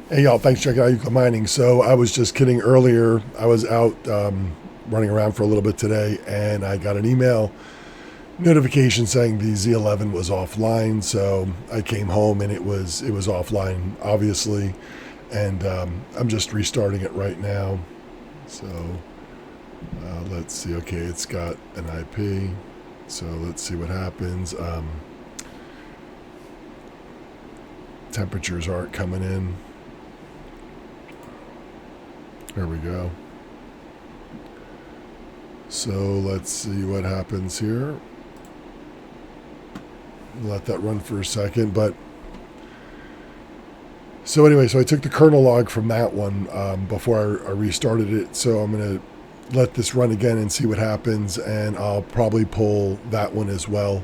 Hey y'all, thanks for checking out Euclid Mining. So I was just kidding earlier. I was out running around for a little bit today, and I got an email notification saying the Z11 was offline. So I came home and it was offline, obviously, and I'm just restarting it right now. So let's see. Okay, it's got an IP. So let's see what happens. Temperatures aren't coming in. There we go. So let's see what happens here. Let that run for a second. But so anyway, so I took the kernel log from that one before I restarted it. So I'm going to let this run again and see what happens. And I'll probably pull that one as well.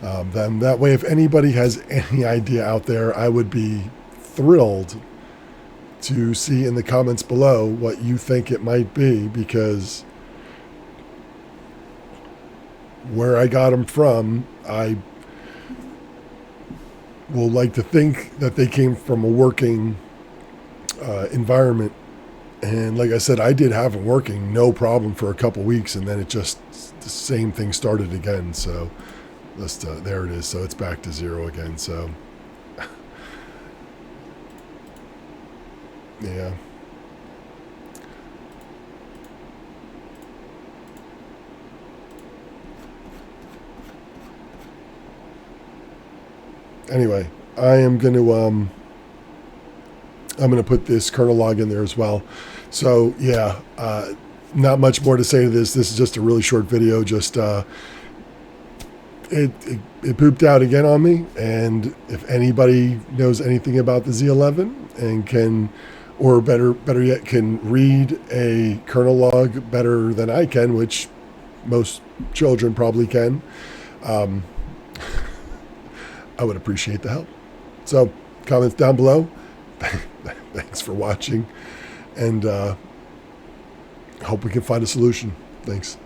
Then that way, if anybody has any idea out there, I would be thrilled to see in the comments below what you think it might be, because where I got them from, I will like to think that they came from a working environment. And like I said, I did have them working no problem for a couple weeks, and then it just, the same thing started again. So there it is. So it's back to zero again. So yeah. Anyway, I'm gonna put this kernel log in there as well. So yeah, not much more to say to this. This is just a really short video. Just it pooped out again on me. And if anybody knows anything about the Z11 and can, or better yet, can read a kernel log better than I can, which most children probably can, I would appreciate the help. So comments down below. Thanks for watching, and hope we can find a solution. Thanks.